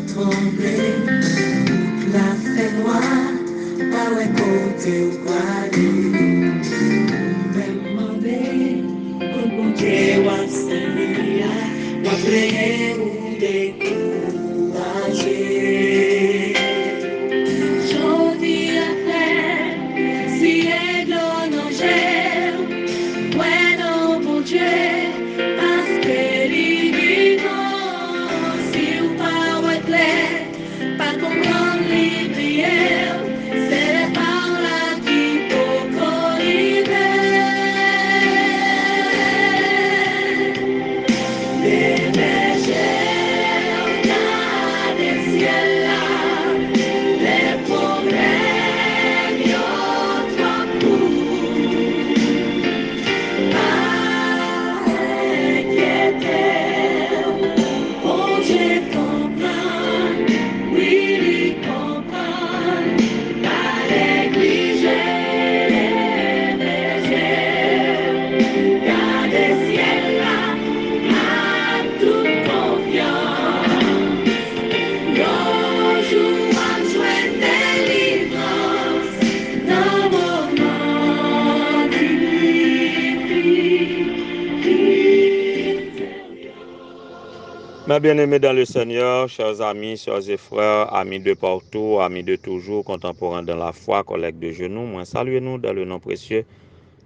trembler, toute la fait noire, pas ouais côté ou quoi aller. Même demandé, pour bon Dieu, ou Seigneur, ou prier ou décourager. Jodi a fait, si est l'onanger, bueno bon Dieu, parce que l'ivino, si ou pas ou clair, pas comprendre les prières, c'est par là qu'il faut corriger. Les bergers, dans les ciels là, les problèmes, y'ont trop court. Pas inquiéter, bon Dieu comprend, oui, il comprend, pas négliger les bergers, gardez ciel là, à toute confiance. Yo joue à jouer délivrance dans mon monde Mes bien-aimés dans le Seigneur, chers amis, chers et frères, amis de partout, amis de toujours, contemporains dans la foi, collègues de genoux, moi saluez-nous dans le nom précieux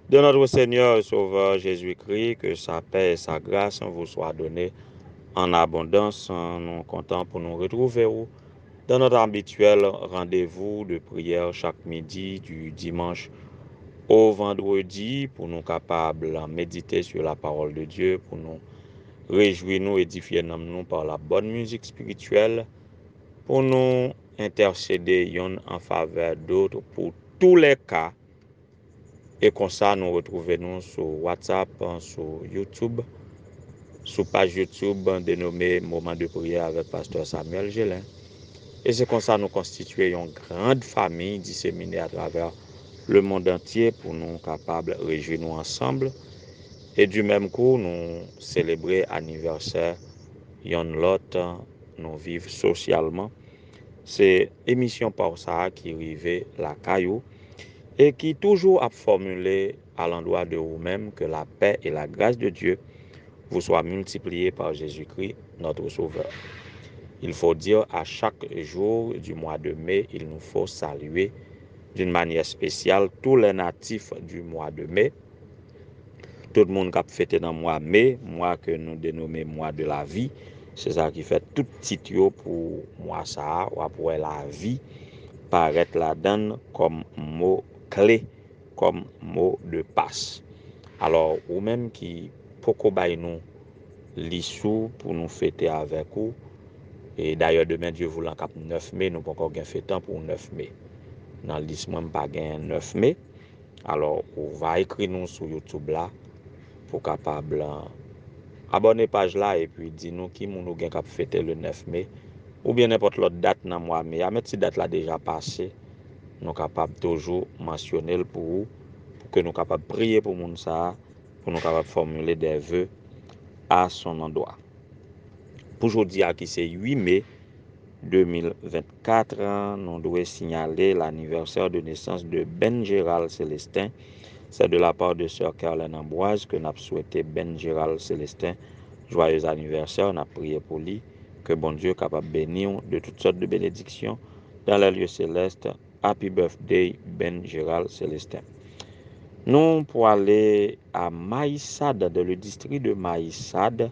de notre Seigneur et Sauveur Jésus-Christ, que sa paix et sa grâce vous soient données en abondance. Nous comptons pour nous retrouver dans notre habituel rendez-vous de prière chaque midi du dimanche au vendredi pour nous capables de méditer sur la parole de Dieu, pour nous réjouir, nous édifier nous par la bonne musique spirituelle, pour nous intercéder en faveur d'autres pour tous les cas. Et comme ça, nous retrouvons sur WhatsApp, sur YouTube, sur page YouTube dénommée Moment de prière avec Pasteur Samuel Gélin. Et c'est comme ça nous constituons une grande famille disséminée à travers le monde entier pour nous capables de réjouir nous ensemble. Et du même coup, nous célébrer l'anniversaire yon l'autre, nous vivons socialement. C'est émission par ça qui arrive la caillou et qui toujours a formulé à l'endroit de vous-même que la paix et la grâce de Dieu vous soient multipliées par Jésus-Christ, notre Sauveur. Il faut dire à chaque jour du mois de mai, il nous faut saluer d'une manière spéciale tous les natifs du mois de mai. Tout le monde qui a fêté dans le mois de mai, mois que nous dénommons mois de la vie. C'est ça qui fait tout petit pour moi ça, ou pour la vie, paraître là-dedans comme mot clé, comme mot de passe. Alors, ou même qui poko bay nous l'issou pour nous fêter avec vous. Et d'ailleurs, demain, Dieu voulant cap 9 mai, nous pas encore fêter pour 9 mai. Dans l'issou, pas gain 9 mai. Alors, on va écrire nous sur YouTube là pour capable abonner page là et puis dis-nous qui nous gain cap fêter le 9 mai ou bien n'importe l'autre date dans mois mai. À mettre cette date là déjà passée, nous capable toujours mentionner pour vous pour que nous capable prier pour moun ça, pour nous capable formuler des vœux à son endroit. Pour aujourd'hui qui c'est 8 mai 2024, nous devons signaler l'anniversaire de naissance de Ben Gérald Célestin. C'est de la part de sœur Caroline Ambroise que nous avons souhaité Ben Gérald Célestin joyeux anniversaire. On a prié pour lui, que bon Dieu capable de bénir de toutes sortes de bénédictions dans les lieux célestes. Happy birthday Ben Gérald Célestin. Nous pour aller à Maïsad, dans le district de Maïsad,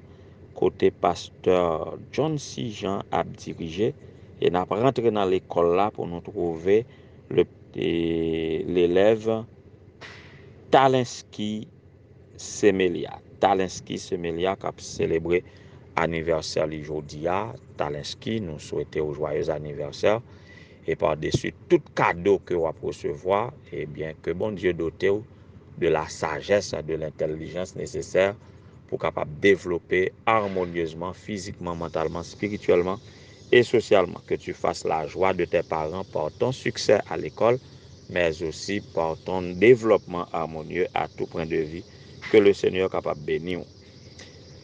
côté pasteur John C. Jean a dirigé, et nous avons rentré dans l'école là pour nous trouver l'élève Talinski Semelia. Talinski Semelia qui a célébré anniversaire aujourd'hui. Talinski, nous souhaitons un joyeux anniversaire. Et par-dessus tout cadeau que vous recevoir, et bien que bon Dieu dote de la sagesse, de l'intelligence nécessaire pour capable développer harmonieusement, physiquement, mentalement, spirituellement et socialement. Que tu fasses la joie de tes parents par ton succès à l'école, mais aussi par ton développement harmonieux à tout point de vue. Que le Seigneur est capable de bénir.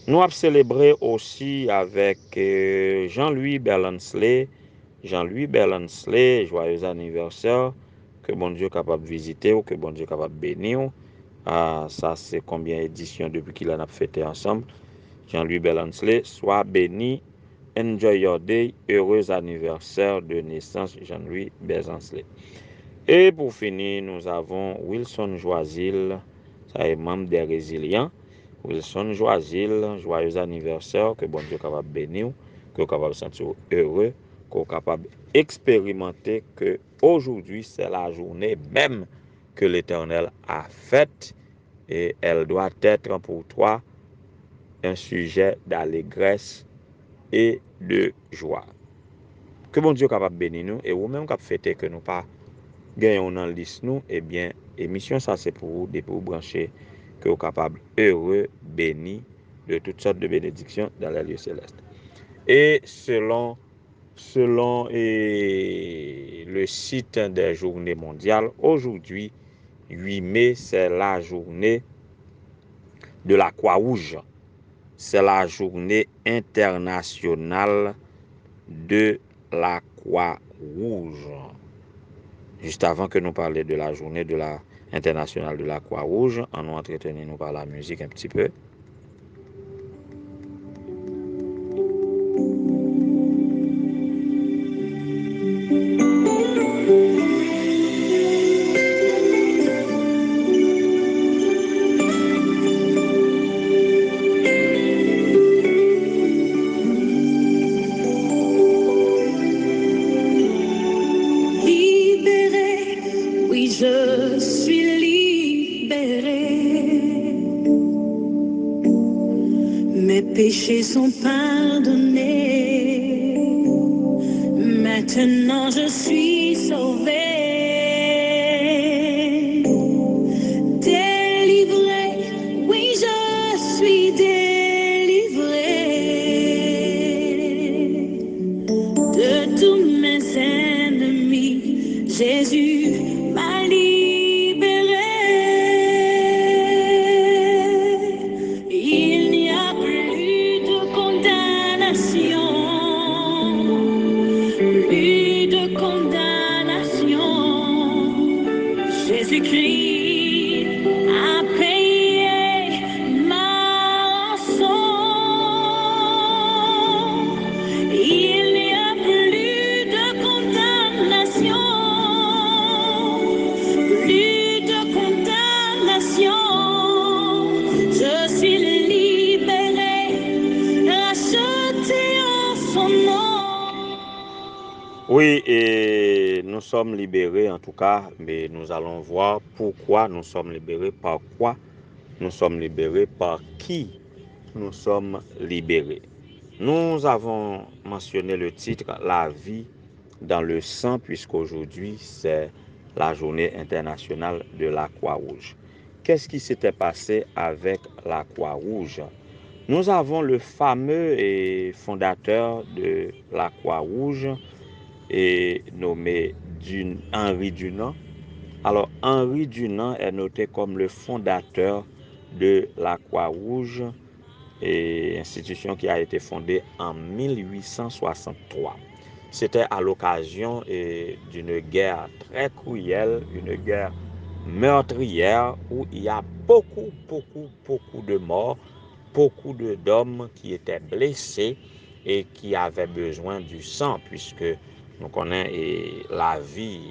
Nous avons célébré aussi avec Jean-Louis Berlansley. Jean-Louis Berlansley, joyeux anniversaire. Que bon Dieu capable de visiter ou que bon Dieu capable de bénir. Ah, ça, c'est combien d'éditions depuis qu'il en a fêté ensemble. Jean-Louis Berlansley, sois béni. Enjoy your day. Heureux anniversaire de naissance, Jean-Louis Berlansley. Et pour finir, nous avons Wilson Joisil, ça est membre des Résilients. Wilson Joisil, joyeux anniversaire, que bon Dieu capable de bénir, que capable de sentir heureux, que capable d'expérimenter que aujourd'hui c'est la journée même que l'Éternel a faite et elle doit être pour toi un sujet d'allégresse et de joie. Que bon Dieu capable de bénir nous et vous-même capable fêter que nous pas gagnons dans liste nous, eh bien, émission ça c'est pour vous, pour vous brancher, que vous capable heureux, béni de toutes sortes de bénédictions dans les lieux célestes. Et selon le site des journées mondiales, aujourd'hui, 8 mai, c'est la journée de la Croix-Rouge. C'est la journée internationale de la Croix-Rouge. Juste avant que nous parlions de la journée internationale de la Croix-Rouge, on nous entretenir par la musique un petit peu. Je suis libérée, mes péchés sont pardonnés, maintenant je suis sauvée, délivrée, oui je suis délivrée de tous mes ennemis, Jésus m'a libéré. Il n'y a plus de condamnation, plus de condamnation. Jésus-Christ a payé ma rançon. Il n'y a plus de condamnation. Plus de condamnation, je suis libérée, rachetée en son nom. Oui, et nous sommes libérés en tout cas, mais nous allons voir pourquoi nous sommes libérés, par quoi nous sommes libérés, par qui nous sommes libérés. Nous avons mentionné le titre « La vie dans le sang » puisqu'aujourd'hui c'est la journée internationale de la Croix-Rouge. Qu'est-ce qui s'était passé avec la Croix-Rouge? Nous avons le fameux fondateur de la Croix-Rouge nommé Henri Dunant. Alors Henri Dunant est noté comme le fondateur de la Croix-Rouge, institution qui a été fondée en 1863. C'était à l'occasion d'une guerre très cruelle, une guerre meurtrière où il y a beaucoup de morts, beaucoup d'hommes qui étaient blessés et qui avaient besoin du sang, puisque nous connaissons la vie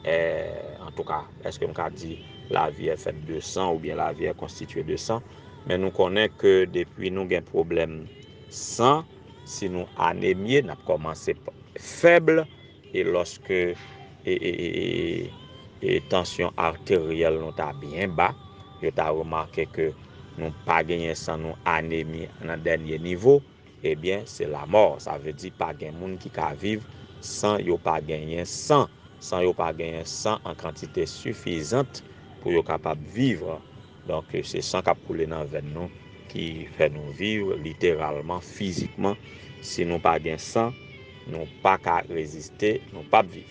est, en tout cas, est-ce que nous avons dit la vie est faite de sang ou bien la vie est constituée de sang? Mais nous connaissons que depuis nous avons un problème sang, si nous anémiés, nous avons commencé faible et lorsque tension artérielle nous a bien bas, je t'ai remarqué que nous pas gagné sang, nous anémie dans le dernier niveau, eh bien c'est la mort. Ça veut dire pas de monde qui peut vivre sans yo pas gagner sang, sans yo pas gagner sang en quantité suffisante pour yo capable vivre. Donc c'est sang qui a coulé dans veine nous qui fait nous vivre littéralement, physiquement. Si nous pas gain sang, nous pas qu'à résister, nous pas vivre.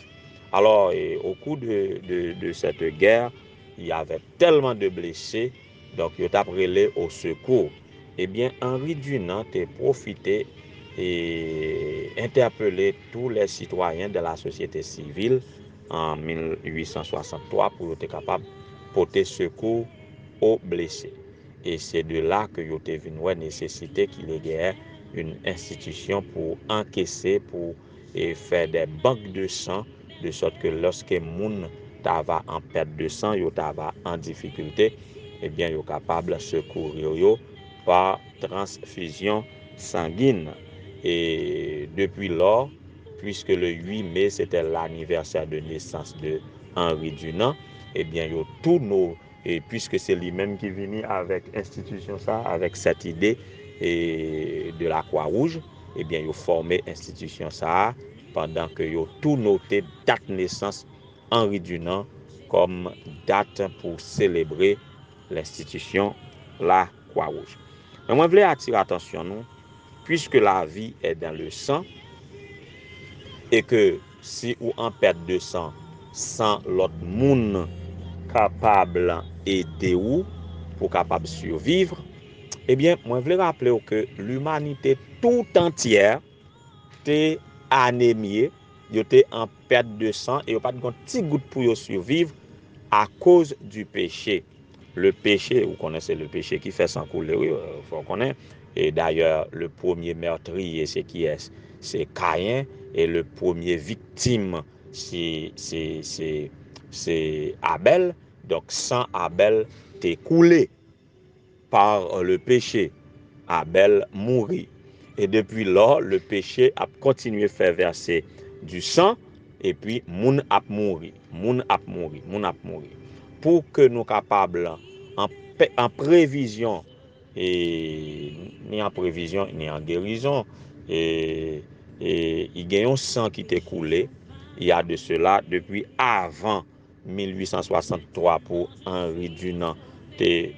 Alors au cours de cette guerre, il y avait tellement de blessés, donc ils ont appelé au secours. eh bien, Henri Dunant a profité et interpellé tous les citoyens de la société civile en 1863 pour être capable de porter secours aux blessés. Et c'est de là que yo te venu nécessité qu'il y ait une institution pour encaisser, pour faire des banques de sang, de sorte que lorsque moun t'ava en perte de sang, yo t'ava en difficulté, eh bien yo capable secourir yo par transfusion sanguine. Et depuis lors, puisque le 8 mai c'était l'anniversaire de naissance de Henri Dunant, eh bien yo tous nos, et puisque c'est lui-même qui vient avec institution ça, avec cette idée et de la Croix-Rouge, eh bien yo formé institution ça pendant que yo tout noté date naissance Henri Dunant comme date pour célébrer l'institution la Croix-Rouge. Mais moi je voulais attirer attention nous, puisque la vie est dans le sang et que si ou en perte de sang sans l'autre monde capable aider ou pour capable survivre, eh bien moi je voulais rappeler que l'humanité tout entière était anémiée, yo était en perte de sang et yo pas de petit goutte pour yo survivre à cause du péché. Le péché, vous connaissez le péché qui fait sang couler, oui, faut connaître. Et d'ailleurs, le premier meurtrier, c'est qui est? C'est Caïn. Et le premier victime, c'est Abel. Donc, sang Abel t'est coulé par le péché. Abel mourit. Et depuis lors, le péché a continué à faire verser du sang. Et puis, moun ap mouri. Pour que nous capables, en prévision, et ni en prévision, ni en guérison, et il y a un sang qui t'est coulé, il y a de cela depuis avant 1863 pour Henri Dunant t'est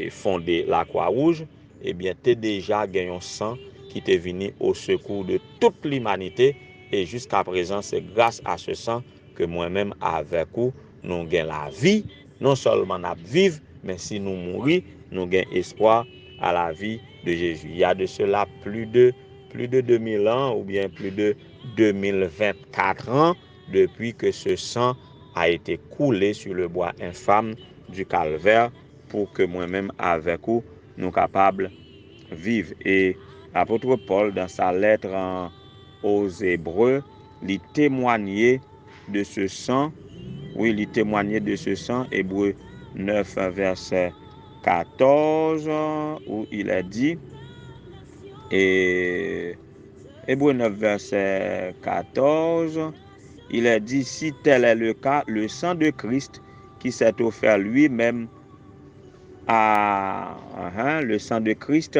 fondé la Croix-Rouge, eh bien, t'es déjà gagné un sang qui t'est venu au secours de toute l'humanité. Et jusqu'à présent, c'est grâce à ce sang que moi-même, avec vous, nous gagnons la vie. Non seulement nous vivons, mais si nous mourons, nous gagnons espoir à la vie de Jésus. Il y a de cela plus de 2000 ans ou bien plus de 2024 ans depuis que ce sang a été coulé sur le bois infâme du calvaire pour que moi-même avec vous, nous capables de vivre. Et l'apôtre Paul, dans sa lettre aux Hébreux, il témoignait de ce sang. Oui, il témoignait de ce sang, Hébreux 9, verset 14, où il a dit, et Hébreux 9, verset 14, il a dit, si tel est le cas, le sang de Christ qui s'est offert lui-même le sang de Christ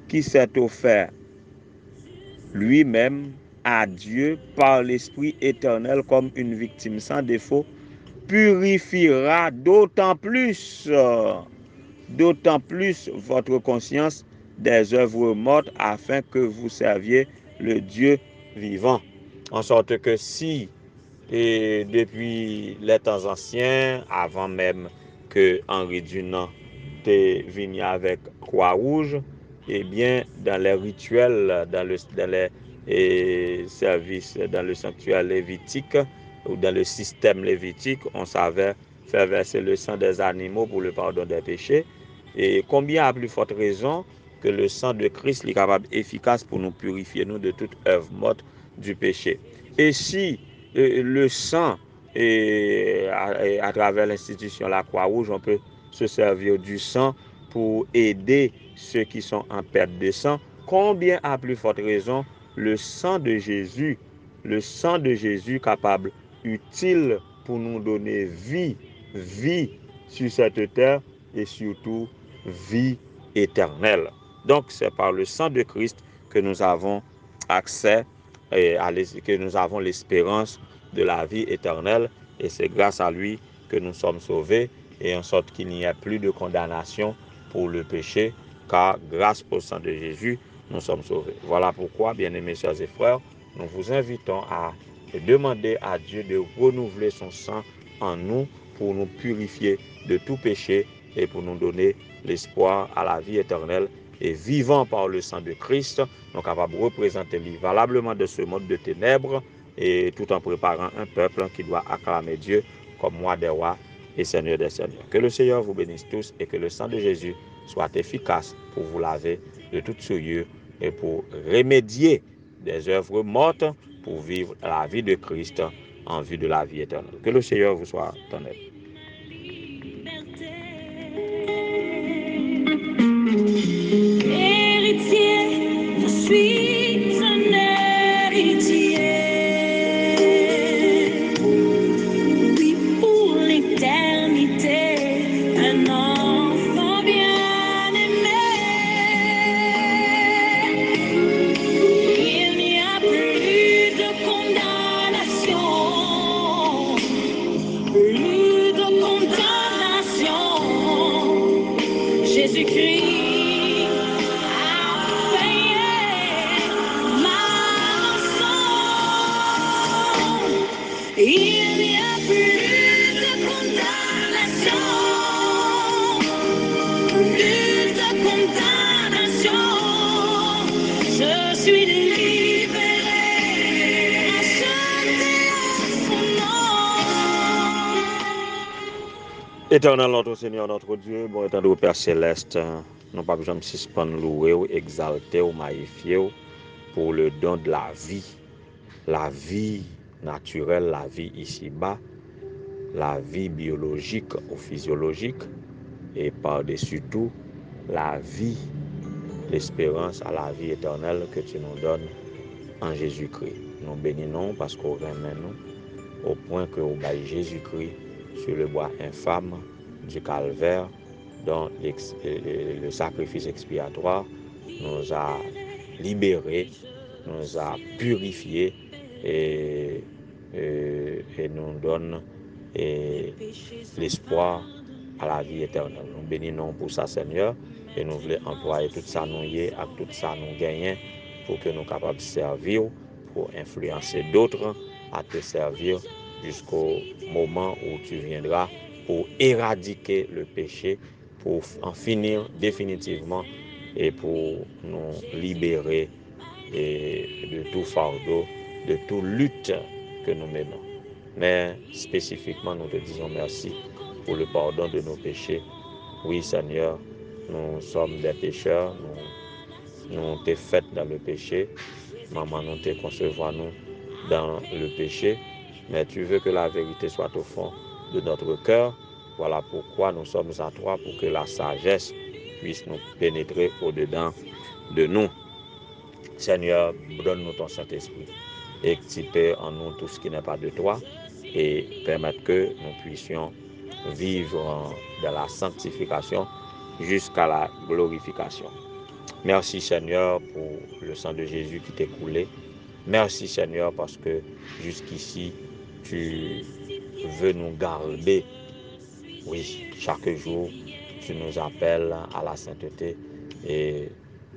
qui s'est offert lui-même à Dieu par l'Esprit éternel comme une victime sans défaut, purifiera d'autant plus votre conscience des œuvres mortes afin que vous serviez le Dieu vivant. En sorte que si, et depuis les temps anciens, avant même que Henri Dunant t'est venu avec Croix-Rouge, eh bien, dans les rituels, dans les services, dans le sanctuaire lévitique ou dans le système lévitique, on savait faire verser le sang des animaux pour le pardon des péchés. Et combien à plus forte raison que le sang de Christ est capable efficace pour nous purifier nous de toute œuvre morte du péché. Et si le sang, à travers l'institution la Croix-Rouge, on peut se servir du sang pour aider ceux qui sont en perte de sang, combien à plus forte raison le sang de Jésus capable, utile pour nous donner vie sur cette terre et surtout vie éternelle. Donc c'est par le sang de Christ que nous avons accès que nous avons l'espérance de la vie éternelle et c'est grâce à lui que nous sommes sauvés et en sorte qu'il n'y ait plus de condamnation pour le péché car grâce au sang de Jésus, nous sommes sauvés. Voilà pourquoi, bien-aimés sœurs et frères, nous vous invitons à demander à Dieu de renouveler son sang en nous pour nous purifier de tout péché et pour nous donner l'espoir à la vie éternelle. Et vivant par le sang de Christ, nous sommes capables de représenter valablement de ce monde de ténèbres et tout en préparant un peuple qui doit acclamer Dieu comme roi des rois et Seigneur des seigneurs. Que le Seigneur vous bénisse tous et que le sang de Jésus soit efficace pour vous laver de toute souillure et pour remédier des œuvres mortes pour vivre la vie de Christ en vue de la vie éternelle. Que le Seigneur vous soit en aide. Héritier, je suis un héritier. Oui, pour l'éternité, un enfant bien-aimé. Il n'y a plus de condamnation, plus de condamnation. Jésus-Christ il n'y a plus de condamnation, plus de condamnation. Je suis libéré, acheté à son nom. Éternel notre Seigneur, notre Dieu, bon étant de Père Céleste, nous pas besoin de suspendre, louer ou exalter ou magnifier pour le don de la vie naturelle, la vie ici-bas, la vie biologique ou physiologique, et par-dessus tout, la vie, l'espérance à la vie éternelle que tu nous donnes en Jésus-Christ. Nous bénissons parce qu'on remet nous au point que au bail Jésus-Christ sur le bois infâme du calvaire, dont le sacrifice expiatoire nous a libérés, nous a purifiés et nous donne l'espoir à la vie éternelle. Nous bénissons pour ça, Seigneur, et nous voulons employer tout ça nous y et tout ça nous gagner pour que nous soyons capables de servir, pour influencer d'autres à te servir jusqu'au moment où tu viendras pour éradiquer le péché, pour en finir définitivement et pour nous libérer de tout fardeau, de toute lutte que nous menons. Mais spécifiquement, nous te disons merci pour le pardon de nos péchés. Oui, Seigneur, nous sommes des pécheurs, nous t'es fait dans le péché. Maman, nous t'es concevoir nous dans le péché. Mais tu veux que la vérité soit au fond de notre cœur. Voilà pourquoi nous sommes à toi, pour que la sagesse puisse nous pénétrer au-dedans de nous. Seigneur, donne-nous ton Saint-Esprit. Extirper en nous tout ce qui n'est pas de toi et permettre que nous puissions vivre dans la sanctification jusqu'à la glorification. Merci Seigneur pour le sang de Jésus qui t'est coulé. Merci Seigneur parce que jusqu'ici, tu veux nous garder. Oui, chaque jour, tu nous appelles à la sainteté et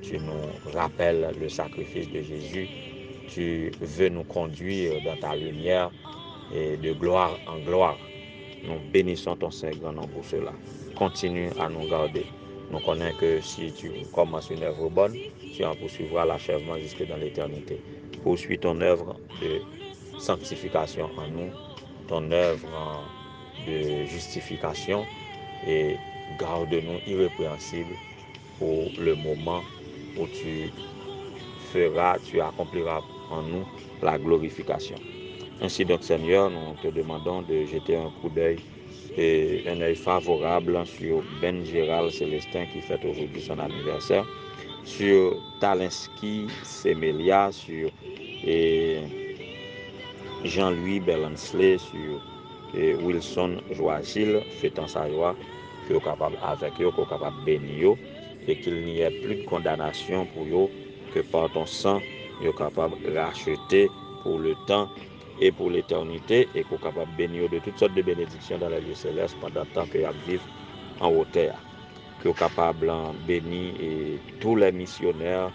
tu nous rappelles le sacrifice de Jésus. Tu veux nous conduire dans ta lumière et de gloire en gloire. Nous bénissons ton Saint-Grand nom pour cela. Continue à nous garder. Nous connaissons que si tu commences une œuvre bonne, tu en poursuivras l'achèvement jusque dans l'éternité. Poursuis ton œuvre de sanctification en nous, ton œuvre de justification et garde-nous irrépréhensibles pour le moment où tu accompliras en nous la glorification. Ainsi donc, Seigneur, nous te demandons de jeter un coup d'œil et un œil favorable sur Ben Gérald Célestin qui fête aujourd'hui son anniversaire, sur Talinski Semelia, sur Jean-Louis Berlansley, sur Wilson Joachil fêtant sa joie, que vous capable avec eux, que vous capable bénir et qu'il n'y ait plus de condamnation pour eux, que par ton sang, vous capable racheter pour le temps et pour l'éternité et qu'on est capable de bénir de toutes sortes de bénédictions dans la vie céleste pendant le temps que vous vivez en hauteur. Que vous est capable de bénir tous les missionnaires,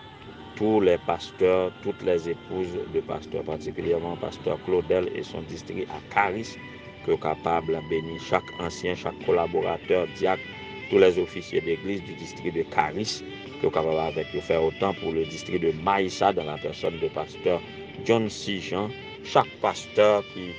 tous les pasteurs, toutes les épouses de pasteurs, particulièrement pasteur Claudel et son district à Caris, que vous est capable de bénir chaque ancien, chaque collaborateur, diacre, tous les officiers d'église du district de Caris, que vous capable avec eux faire autant pour le district de Maïssa dans la personne de pasteur John C. Jean. Chaque pasteur qui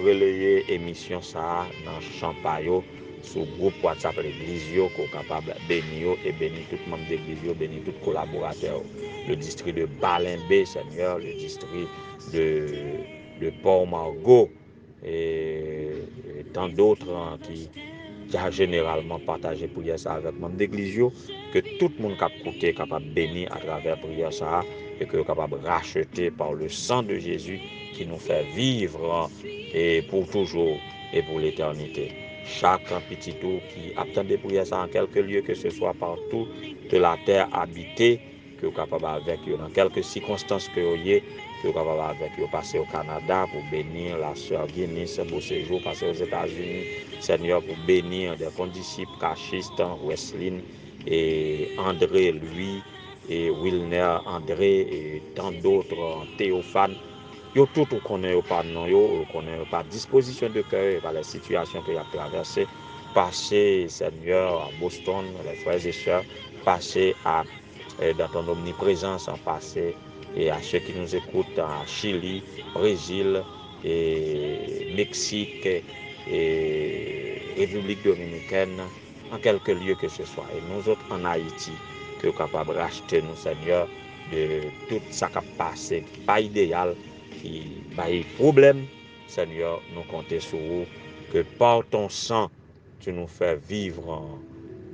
relaye émission ça dans Champagne sur groupe WhatsApp l'église qu'on capable bénir et bénir tout le monde d'église, bénir tout collaborateur. Le district de Balimbé, Seigneur, le district de Port-Margot et tant d'autres qui a généralement partagé prière ça avec membres d'église, que tout le monde qui est capable de bénir à travers prière ça et que est capable de racheter par le sang de Jésus qui nous fait vivre et pour toujours et pour l'éternité. Chaque petit tour qui attend des prières ça en quelques lieux, que ce soit partout de la terre habitée, que vous capable avec eux dans quelques circonstances que vous êtes, que vous capable avec eux passer au Canada pour bénir la sœur Guinness beau séjour, passer aux États-Unis, Seigneur, pour bénir des condisciples cachistes, Wesley et André, lui, et Wilner, André, et tant d'autres, Théophane. Yo tout ou connaît pas non yo, connaît pas disposition de cœur, par les situations que y a traversées, passer Seigneur à Boston, les frères et sœurs, passer à dans ton omniprésence, en passé et à ceux qui nous écoutent à Chili, Brésil et Mexique et République dominicaine, en quelques lieux que ce soit, et nous autres en Haïti, que nous sommes capables de racheter nous, Seigneur, de tout ça qui a passé, qui n'est pas idéal, qui a problème, Seigneur, nous comptons sur vous, que par ton sang, tu nous fais vivre,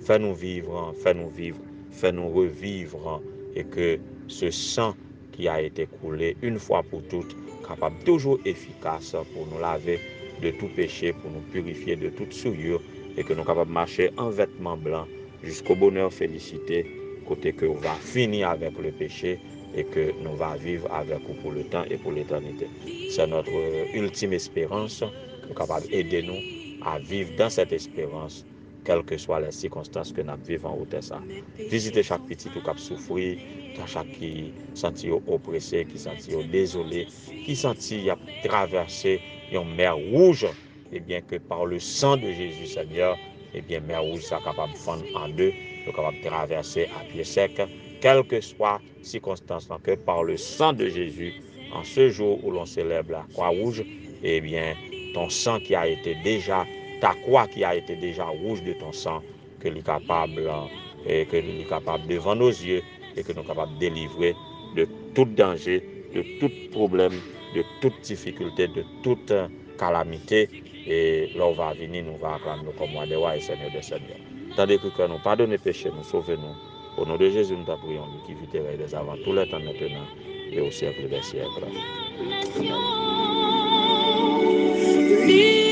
fais-nous vivre, fais-nous vivre, fais-nous revivre, et que ce sang qui a été coulé une fois pour toutes, capable toujours efficace pour nous laver de tout péché, pour nous purifier de toute souillure, et que nous sommes capables de marcher en vêtements blancs jusqu'au bonheur, félicité, côté que nous va finir avec le péché et que nous va vivre avec vous pour le temps et pour l'éternité. C'est notre ultime espérance, que nous capable d'aider nous à vivre dans cette espérance, quelles que soient les circonstances que nous vivons en haut de ça. Visitez chaque petit qui a souffert, chaque qui senti oppressé, qui senti désolé, qui senti traversé une mer rouge, et bien que par le sang de Jésus Seigneur, et bien mer rouge ça capable de fendre en deux, capable de traverser à pied sec, quelles que soient les circonstances, que par le sang de Jésus, en ce jour où l'on célèbre la croix rouge, et bien ton sang qui a été déjà, ta croix qui a été déjà rouge de ton sang, que l'on est capable et que nous sommes capables devant nos yeux et que nous sommes capables de délivrer de tout danger, de tout problème, de toute difficulté, de toute calamité. Et là, on va venir, nous va acclamer comme roi des rois et Seigneur des seigneurs. Tandis que nous pardonnons les péchés, nous sauvons-nous. Au nom de Jésus, nous t'apprions, lui qui vit et des avant tout le temps maintenant et au siècle des siècles. Amen.